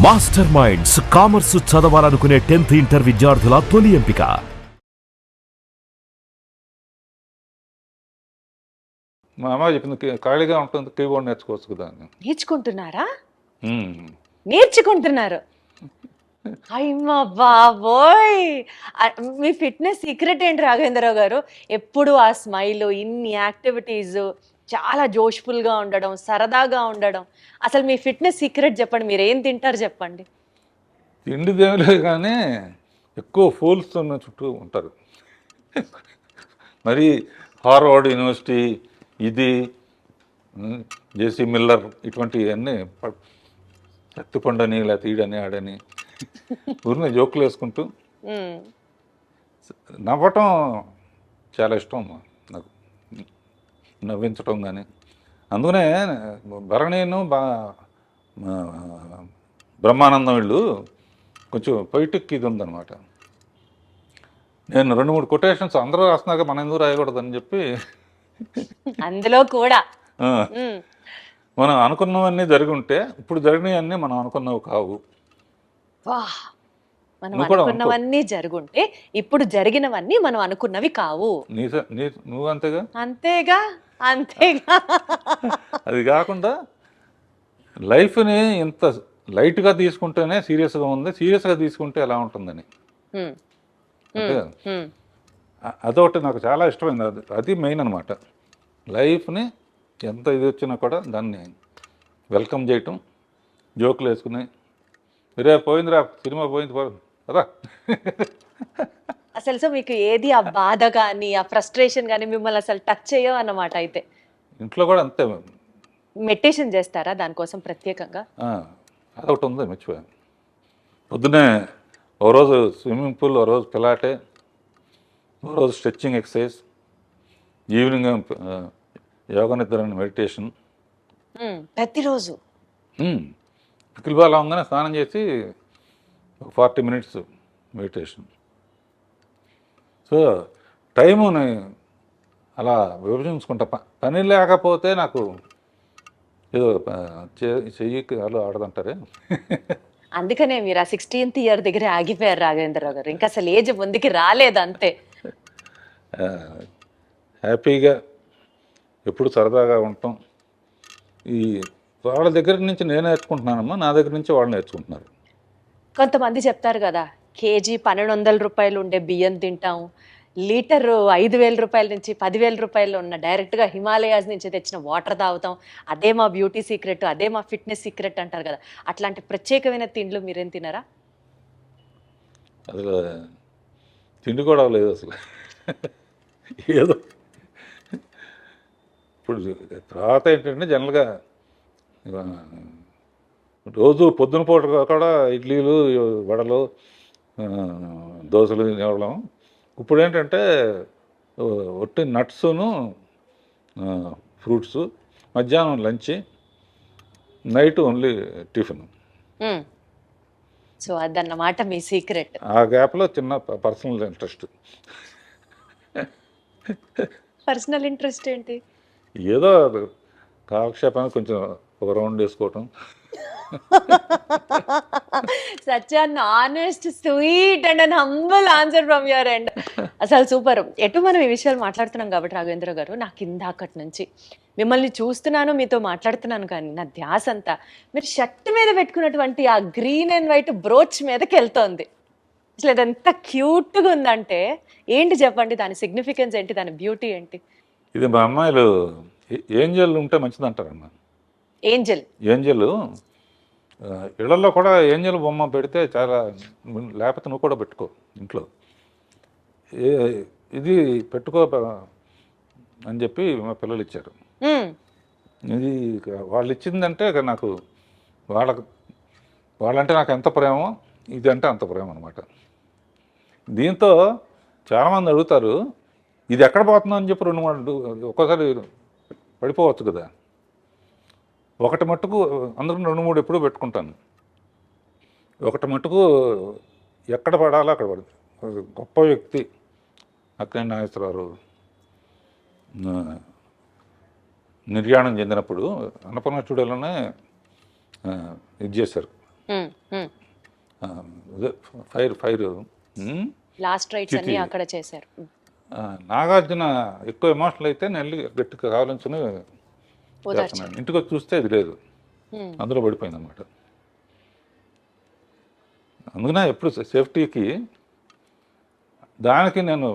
Master minds commerce చదవాలనుకునే 10th inter విద్యార్థుల తొలి ఎంపిక. మా అమ్మ చెప్పింది ఖాళీగా ఉంటుంది కీబోర్డ్ నేర్చుకోవచ్చు కదా అని. నేర్చుకుంటున్నారా? నేర్చుకుంటున్నారు. అయ్యమ్మ బాబోయ్! మీ ఫిట్నెస్ సీక్రెట్ ఏంటి రాఘవేంద్రరావు గారు? ఎప్పుడు ఆ స్మైల్, ఇన్ని యాక్టివిటీస్, చాలా జోష్ఫుల్గా ఉండడం, సరదాగా ఉండడం. అసలు మీ ఫిట్నెస్ సీక్రెట్ చెప్పండి. మీరు ఏం తింటారు చెప్పండి. తిండి దేవులే కానీ ఎక్కువ ఫూల్స్ ఉన్న చుట్టూ ఉంటారు. మరి హార్వర్డ్ యూనివర్సిటీ ఇది జేసీ మిల్లర్ ఇటువంటివన్నీ ఎత్తుకొండని లేకపోతే ఈడని ఆడని ఊరిని జోకులు వేసుకుంటూ నవ్వటం చాలా ఇష్టం నాకు, నవ్వించటం కానీ. అందుకనే భరణీను బ్రహ్మానందం వీళ్ళు కొంచెం పొయిటిక్ ఇది ఉందన్నమాట. నేను 2-3 కొటేషన్స్ అందరూ రాస్తున్నాక మనం ఎందుకు రాయకూడదని చెప్పి అందులో కూడా మనం అనుకున్నవన్నీ జరిగి ఉంటే ఇప్పుడు జరిగినవన్నీ మనం అనుకున్నవి కావు. మనం అనుకున్నవన్నీ జరుగుంటే ఇప్పుడు జరిగినవన్నీ మనం అనుకున్నవి కావు. నువ్వు అంతేగా అంతేగా అంతేగా. అది కాకుండా లైఫ్ని ఇంత లైట్గా తీసుకుంటేనే సీరియస్గా ఉంది, సీరియస్గా తీసుకుంటే ఎలా ఉంటుందని. అదొకటి నాకు చాలా ఇష్టమైంది. అది మెయిన్ అనమాట. లైఫ్ని ఎంత ఇది వచ్చినా కూడా దాన్ని వెల్కమ్ చేయటం, జోకులు వేసుకుని పోయిందిరా సినిమా పోయింది కదా. అసలు సో మీకు ఏది ఆ బాధ కానీ ఆ ఫ్రస్ట్రేషన్ కానీ మిమ్మల్ని అసలు టచ్ చేయవు అన్నమాట. అయితే ఇంట్లో కూడా అంతే. మెడిటేషన్ చేస్తారా దానికోసం ప్రత్యేకంగా? అదొకటి ఉంది, మర్చిపోయాను. పొద్దునే ఓ రోజు స్విమ్మింగ్ పూల్, ఓ రోజు పిలాటే, ఓ రోజు స్ట్రెచ్చింగ్ ఎక్సర్సైజ్, ఈవినింగ్ యోగా నిద్ర మెడిటేషన్. ప్రతిరోజు పికిల్ బాల్ అవగానే స్నానం చేసి 40 minutes మెడిటేషన్. సో టైముని అలా విభజించుకుంటా. పని లేకపోతే నాకు ఏదో చెయ్యి అలా ఆడదంటారే. అందుకనే మీరు ఆ 16th year దగ్గర ఆగిపోయారు రాఘవేంద్రరావు గారు. ఇంకా అసలు ఏజ్ ముందుకి రాలేదు అంతే. హ్యాపీగా ఎప్పుడు సరదాగా ఉంటాం. ఈ వాళ్ళ దగ్గర నుంచి నేను నేర్చుకుంటున్నానమ్మా, నా దగ్గర నుంచి వాళ్ళు నేర్చుకుంటున్నారు. కొంతమంది చెప్తారు కదా, కేజీ 1200 రూపాయలు ఉండే బియ్యం తింటాం, లీటరు 5000 రూపాయల నుంచి 10,000 రూపాయలు ఉన్న డైరెక్ట్గా హిమాలయాస్ నుంచి తెచ్చిన వాటర్ తాగుతాం, అదే మా బ్యూటీ సీక్రెట్, అదే మా ఫిట్నెస్ సీక్రెట్ అంటారు కదా. అట్లాంటి ప్రత్యేకమైన తిండ్లు మీరేం తినరా? అసలు తిండి కూడా లేదు అసలు. ఏదో ఇప్పుడు తర్వాత ఏంటంటే జనరల్గా రోజు పొద్దున పూట కూడా ఇడ్లీలు, వడలు, దోశలు తినేవాళ్ళం. ఇప్పుడు ఏంటంటే ఒట్టి నట్స్ను, ఫ్రూట్స్, మధ్యాహ్నం lunch, night only tiffin. So అదన్నమాట మీ సీక్రెట్. ఆ గ్యాప్లో చిన్న పర్సనల్ ఇంట్రెస్ట్. పర్సనల్ ఇంట్రెస్ట్ ఏంటి? ఏదో కాలక్షేపానికి కొంచెం ఒక రౌండ్ వేసుకోవటం. Such an honest, sweet and an humble answer from your end. అసలు సూపర్. ఎటు మనం ఈ విషయాలు మాట్లాడుతున్నాం కాబట్టి రాఘవేంద్ర గారు, నాకు ఇందాకటి నుంచి మిమ్మల్ని చూస్తున్నాను, మీతో మాట్లాడుతున్నాను, కానీ నా ధ్యాస అంతా మీరు షర్ట్ మీద పెట్టుకున్నటువంటి ఆ గ్రీన్ అండ్ వైట్ బ్రోచ్ మీదకి వెళ్తోంది. అసలు అది ఎంత క్యూట్గా ఉందంటే ఏంటి చెప్పండి, దాని సిగ్నిఫికెన్స్ ఏంటి, దాని బ్యూటీ ఏంటి? ఇది మా అమ్మాయిలు ఏంజల్ ఉంటే మంచిది అంటారమ్మా. ఏంజల్ ఇళ్లలో కూడా ఏంజల్ బొమ్మ పెడితే చాలా, లేకపోతే నువ్వు కూడా పెట్టుకో ఇంట్లో. ఇది పెట్టుకో అని చెప్పి మా పిల్లలు ఇచ్చారు. ఇది వాళ్ళు ఇచ్చిందంటే నాకు వాళ్ళంటే నాకు ఎంత ప్రేమో, ఇది అంటే అంత ప్రేమ అనమాట. దీంతో చాలామంది అడుగుతారు, ఇది ఎక్కడ పోతుందో అని చెప్పి 2-3 ఒక్కోసారి పడిపోవచ్చు కదా. ఒకటి మట్టుకు అందరూ 2-3 ఎప్పుడూ పెట్టుకుంటాను. ఒకటి మట్టుకు ఎక్కడ పడాలో అక్కడ పడుతుంది. గొప్ప వ్యక్తి అక్కినేని నాగేశ్వరరావు నిర్యాణం చెందినప్పుడు అన్నపూర్ణ స్టూడియోలోనే ఇది చేశారు, ఫైర్ ఫైర్ లాస్ట్ రైట్స్ అన్ని అక్కడ చేశారు. నాగార్జున ఎక్కువ ఎమోషనల్ అయితే నేను వెళ్ళి గట్టిగా కావాలని చేస్తున్నాను. ఇంటికి వచ్చి చూస్తే అది లేదు, అందులో పడిపోయింది అనమాట. అందుకనే ఎప్పుడు సేఫ్టీకి దానికి నేను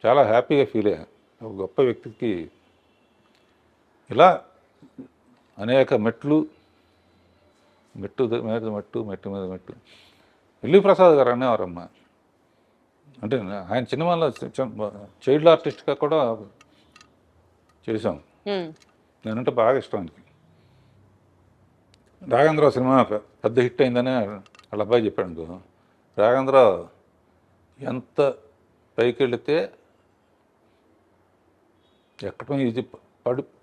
చాలా హ్యాపీగా ఫీల్ అయ్యాను. ఒక గొప్ప వ్యక్తికి ఇలా అనేక మెట్టు మీద మెట్టు మీద మెట్టు. ఎల్వి ప్రసాద్ గారు అనేవారమ్మ, అంటే ఆయన సినిమాలో చైల్డ్ ఆర్టిస్ట్గా కూడా చేశాం. నేనంటే బాగా ఇష్టం ఆయనకి. రాఘవేంద్ర సినిమా పెద్ద హిట్ అయిందని వాళ్ళ అబ్బాయి చెప్పాడు అనుకో, రాఘవేంద్ర ఎంత పైకి వెళితే ఎక్కడ ఇది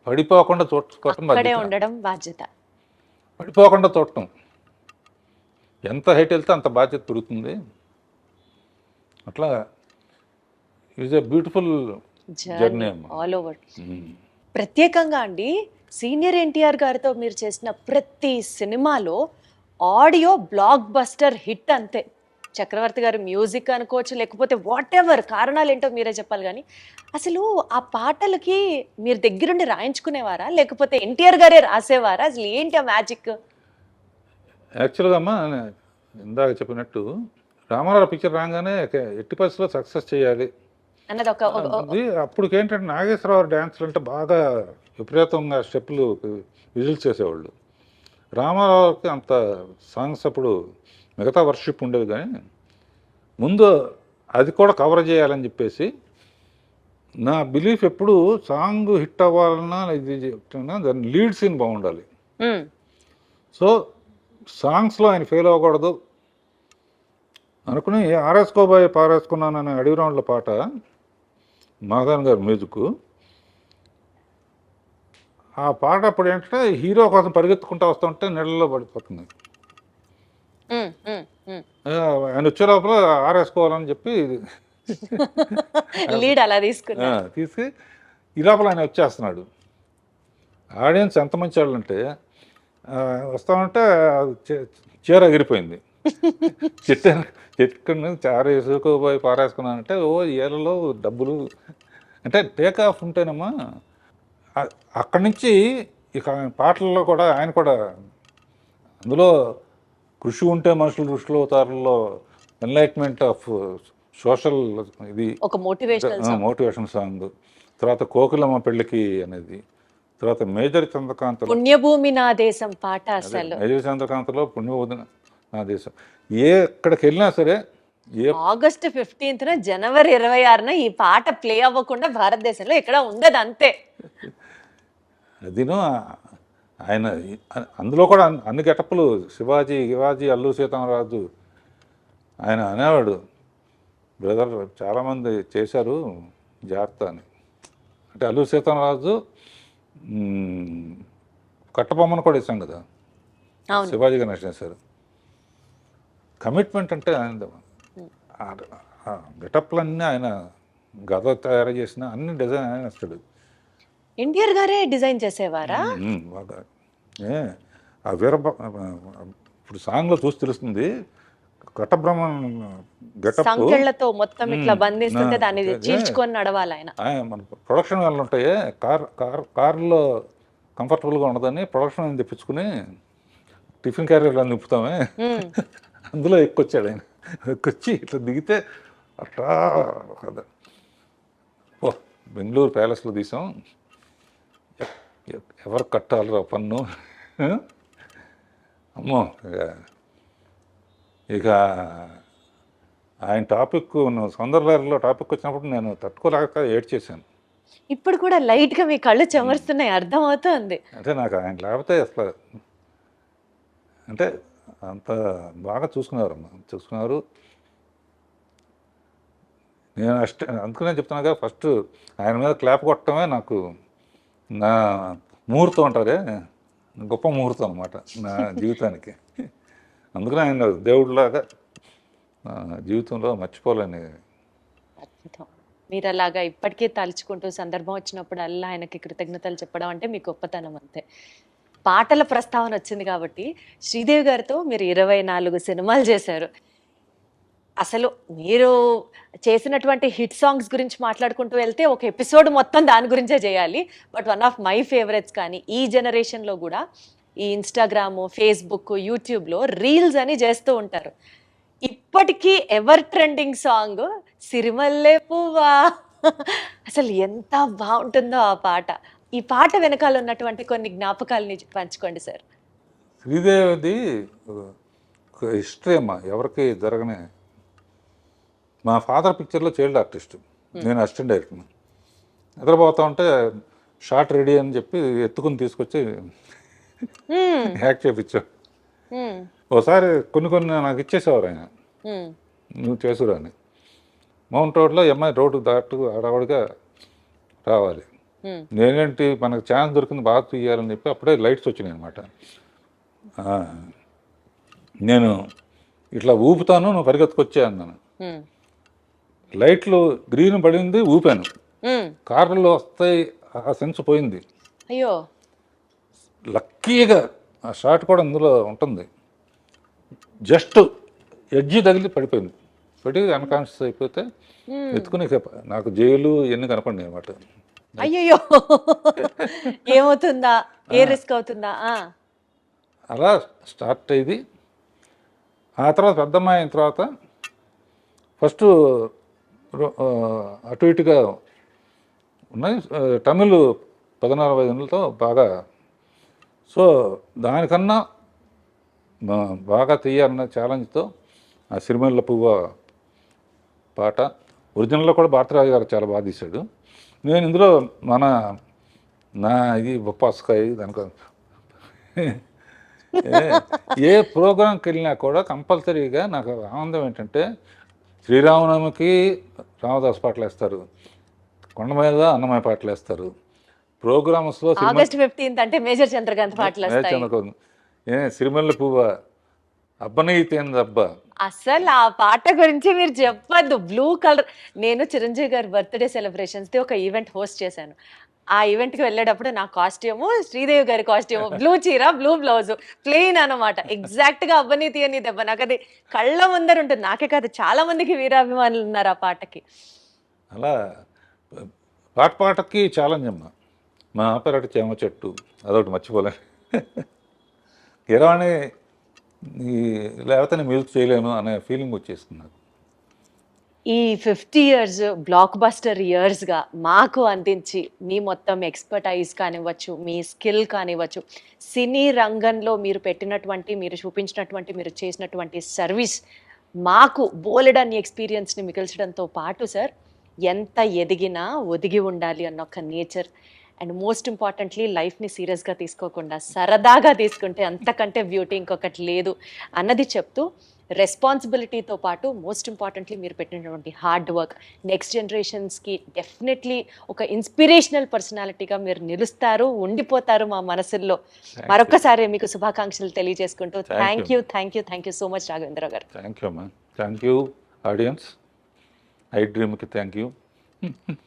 పడిపోకుండా చూడటం ఉండడం బాధ్యత, పడిపోకుండా చూడటం. ఎంత హైట్ వెళ్తే అంత బాధ్యత పెరుగుతుంది. అట్లా it is a beautiful journey all over. ప్రత్యేకంగా అండి సీనియర్ ఎన్టీఆర్ గారితో మీరు చేసిన ప్రతి సినిమాలో ఆడియో బ్లాక్ బస్టర్ హిట్ అంతే. చక్రవర్తి గారు మ్యూజిక్ అనుకోవచ్చు, లేకపోతే వాట్ ఎవర్ కారణాలు ఏంటో మీరే చెప్పాలి. కానీ అసలు ఆ పాటలకి మీరు దగ్గరుండి రాయించుకునేవారా, లేకపోతే ఎన్టీఆర్ గారే రాసేవారా? అసలు ఏంటి ఆ మ్యాజిక్? యాక్చువల్గా అమ్మా ఇందాక చెప్పినట్టు రామారావు పిక్చర్ రాగానే ఎట్టి పరిస్థితుల్లో సక్సెస్ చేయాలి అన్నది ఒక అప్పుడు ఏంటంటే నాగేశ్వరరావు డ్యాన్స్లు అంటే బాగా విపరీతంగా స్టెప్పులు విజిల్స్ చేసేవాళ్ళు. రామారావుకి అంత సాంగ్స్ అప్పుడు మిగతా వర్షిప్ ఉండేది, కానీ ముందు అది కూడా కవర్ చేయాలని చెప్పేసి నా బిలీఫ్ ఎప్పుడు సాంగ్ హిట్ అవ్వాలన్నా ఇది చెప్తున్నా దాని లీడ్ సీన్ బాగుండాలి. సో సాంగ్స్లో ఆయన ఫెయిల్ అవ్వకూడదు అనుకుని ఆరేసుకోబోయే పారేసుకున్నాను అనే అడవి రౌండ్ల పాట మాధవన్ గారి మ్యూజిక్. ఆ పాట అప్పుడు ఏంటంటే హీరో కోసం పరిగెత్తుకుంటూ వస్తుంటే నీళ్ళలో పడిపోతుంది. ఆయన వచ్చే లోపల ఆరేసుకోవాలని చెప్పి లీడ్ అలా తీసి ఈ లోపల ఆయన వచ్చేస్తున్నాడు. ఆడియన్స్ ఎంత మంచి వాళ్ళు అంటే వస్తామంటే చీర ఎగిరిపోయింది. చెట్టు మీద చార వేసుకోబోయి పారేసుకున్నానంటే ఓ ఏళ్ళలో డబ్బులు అంటే టేక్ ఆఫ్ ఉంటేనమ్మా. అక్కడి నుంచి ఇక పాటల్లో కూడా ఆయన కూడా అందులో కృషి ఉంటే మనుషులు ఋషులు అవుతారులో ఎన్లైట్మెంట్ ఆఫ్ సోషల్ ఇది ఒక మోటివేషన్ సాంగ్. తర్వాత కోకిలమ్మ పెళ్ళికి అనేది, తర్వాత మేజర్ చంద్రకాంత్ పుణ్యభూమి నా దేశం పాట. అసలు మేజర్ చంద్రకాంత్లో పుణ్యభూమి నా దేశం ఎక్కడికి వెళ్ళినా సరే ఆగస్టు 15th జనవరి 26న ఈ పాట ప్లే అవ్వకుండా భారతదేశంలో ఎక్కడ ఉండదు అంతే. అదిను ఆయన అందులో కూడా అన్ని గెటప్పులు శివాజీ అల్లు సీతారామరాజు ఆయన అనేవాడు, బ్రదర్ చాలామంది చేశారు జాగ్రత్త అని. అంటే అల్లు సీతారామరాజు కట్టబొమ్మను కూడా ఇస్తాం కదా, శివాజీ గణేష్ చేశారు. కమిట్మెంట్ అంటే ఆయన గెటప్లన్నీ ఆయన గత తయారు చేసిన అన్ని డిజైన్ ఆయన వస్తాడు. ఎన్టీఆర్ గారే డిజైన్ చేసేవారా? బాగా ఆ వీర ఇప్పుడు సాంగ్లో చూసి తెలుస్తుంది. కట్టబ్రహ్మ గెటప్ సంకెళ్ళతో మొత్తం ఇట్లా బంధిస్తుంటే దాన్ని చీల్చుకొని నడవాలి ఆయన. మన ప్రొడక్షన్ వాళ్ళు ఉంటాయి, కార్లో కంఫర్టబుల్గా ఉండదని ప్రొడక్షన్ తెప్పించుకుని టిఫిన్ క్యారియర్లో నింపుతామే, అందులో ఎక్కొచ్చాడు ఆయన. ఎక్కొచ్చి ఇట్లా దిగితే అట్లా కదా ఓ బెంగళూరు ప్యాలెస్లో తీసాం, ఎవరు కట్టాలిరా పన్ను. అమ్మో ఇక ఆయన టాపిక్ సౌందర్యలో టాపిక్ వచ్చినప్పుడు నేను తట్టుకోలేక ఏడ్చేసాను. ఇప్పుడు కూడా లైట్గా మీ కళ్ళు చెమరుస్తున్నాయి, అర్థం అవుతుంది. అంటే నాకు ఆయన లేకపోతే అసలు అంటే అంత బాగా చూసుకున్నారు. నేను అందుకనే చెప్తున్నాగా ఫస్ట్ ఆయన మీద క్లాప్ కొట్టడమే నాకు నా ముహూర్తం అంటారే, గొప్ప ముహూర్తం అనమాట నా జీవితానికి. అందుకనే ఆయన దేవుడిలాగా జీవితంలో మర్చిపోలేని. మీరు అలాగా ఇప్పటికే తలుచుకుంటూ సందర్భం వచ్చినప్పుడు అల్లా ఆయనకి కృతజ్ఞతలు చెప్పడం అంటే మీ గొప్పతనం అంతే. పాటల ప్రస్తావన వచ్చింది కాబట్టి శ్రీదేవి గారితో మీరు 24 సినిమాలు చేశారు. అసలు మీరు చేసినటువంటి హిట్ సాంగ్స్ గురించి మాట్లాడుకుంటూ వెళ్తే ఒక ఎపిసోడ్ మొత్తం దాని గురించే చేయాలి. But one of my favourites కానీ ఈ జనరేషన్లో కూడా ఈ ఇన్స్టాగ్రాము, ఫేస్బుక్, యూట్యూబ్లో రీల్స్ అని చేస్తూ ఉంటారు. ఇప్పటికీ ఎవర్ ట్రెండింగ్ సాంగ్ సిరిమల్లె పువ్వా. అసలు ఎంత బాగుంటుందో ఆ పాట. ఈ పాట వెనకాల ఉన్నటువంటి కొన్ని జ్ఞాపకాలని పంచుకోండి సార్. శ్రీదేవిది హిస్టరీ అమ్మా, ఎవరికి జరగనే. మా ఫాదర్ పిక్చర్లో చైల్డ్ ఆర్టిస్ట్, నేను అసిస్టెంట్ డైరెక్టర్. నిద్రపోతా ఉంటే షార్ట్ రెడీ అని చెప్పి ఎత్తుకుని తీసుకొచ్చి యాక్ట్ చేయించాడు. ఒకసారి కొన్ని నాకు ఇచ్చేసేవారు ఆయన, నువ్వు చేసురా అని. మౌంట్ రోడ్లో అమ్మాయి రోడ్డు దాటు అడవడిగా రావాలి. నేనేంటి మనకు ఛాన్స్ దొరికింది బాగా తీయాలని చెప్పి అప్పుడే లైట్స్ వచ్చినాయి అనమాట. నేను ఇట్లా ఊపుతాను, నువ్వు పరిగెత్తుకొచ్చే అన్నాను. లైట్లు గ్రీన్ పడింది, ఊపాను. కార్లు వస్తాయి, ఆ సెన్స్ పోయింది. అయ్యో, లక్కీగా ఆ షాట్ కూడా అందులో ఉంటుంది. జస్ట్ ఎడ్జి తగిలి పడిపోయింది. పడి అన్కాన్షియస్ అయిపోతే ఎత్తుకుని నాకు జైలు ఇవన్నీ కనపడినాయి అనమాట. అయ్యో, ఏమవుతుందా, ఏ రిస్క్ అవుతుందా? అలా స్టార్ట్ అయ్యింది. ఆ తర్వాత పెద్దమ్మాయి అయిన తర్వాత ఫస్ట్ అటు ఇటుగా ఉన్నాయి. తమిళ్ 14-15 బాగా. సో దానికన్నా బాగా తీయాలన్న ఛాలెంజ్తో ఆ సిరిమల్ల పువ్వ పాట ఒరిజినల్లో కూడా భారతరాజు గారు చాలా బాగా తీశాడు. నేను ఇందులో నా ఇది బొప్పాస్కాయ దానికో ఏ ప్రోగ్రాంకి వెళ్ళినా కూడా కంపల్సరీగా నాకు ఆనందం ఏంటంటే శ్రీరామనవమికి రామదాస్ పాటలు వేస్తారు, కొండ మీద అన్నమయ్య పాటలు వేస్తారు. ప్రోగ్రామ్స్లో ఆగస్ట్ 15th అంటే మేజర్ చంద్రకాంత్ పాటలు వస్తాయి. సిరిమల్ల పువ్వ అబ్బనీతేందబ్బా. అసలు ఆ పాట గురించి మీరు చెప్పద్దు. బ్లూ కలర్, నేను చిరంజీవి గారి బర్త్డే సెలబ్రేషన్స్ది ఒక ఈవెంట్ హోస్ట్ చేశాను. ఆ ఈవెంట్కి వెళ్ళేటప్పుడు నా కాస్ట్యూము శ్రీదేవి గారి కాస్ట్యూము, బ్లూ చీర, బ్లూ బ్లౌజ్, ప్లెయిన్ అనమాట. ఎగ్జాక్ట్గా అబ్బనీతి అని దెబ్బ నాకు అది కళ్ళ ముందర ఉంటుంది. నాకే కాదు, చాలా మందికి వీరాభిమానులు ఉన్నారు ఆ పాటకి. అలా పాటకి ఛాలెంజ్ అమ్మా. మా ఆపరేటర్ చేమ చెట్టు అదొకటి మర్చిపోలే. గిరవాణి లేకపోతే నేను మ్యూజిక్ చేయలేను అనే ఫీలింగ్ వచ్చేసుకున్నాను. ఈ 50 years బ్లాక్ బస్టర్ ఇయర్స్గా మాకు అందించి మీ మొత్తం ఎక్స్పర్టైజ్ కానివ్వచ్చు, మీ స్కిల్ కానివ్వచ్చు, సినీ రంగంలో మీరు పెట్టినటువంటి, మీరు చూపించినటువంటి, మీరు చేసినటువంటి సర్వీస్ మాకు బోలెడన్ని ఎక్స్పీరియన్స్ని మిగిల్చడంతో పాటు సార్, ఎంత ఎదిగినా ఒదిగి ఉండాలి అన్న ఒక నేచర్, అండ్ మోస్ట్ ఇంపార్టెంట్లీ లైఫ్ని సీరియస్గా తీసుకోకుండా సరదాగా తీసుకుంటే అంతకంటే బ్యూటీ ఇంకొకటి లేదు అన్నది చెప్తూ, రెస్పాన్సిబిలిటీతో పాటు మోస్ట్ ఇంపార్టెంట్లీ మీరు పెట్టినటువంటి హార్డ్ వర్క్ నెక్స్ట్ జనరేషన్స్కి డెఫినెట్లీ ఒక ఇన్స్పిరేషనల్ పర్సనాలిటీగా మీరు నిలుస్తారు, ఉండిపోతారు మా మనసుల్లో. మరొకసారి మీకు శుభాకాంక్షలు తెలియజేసుకుంటూ thank you so much Raghavendra garu. Thank you అమ్మా. Thank you audience. ఐ డ్రీమ్కి థ్యాంక్ యూ.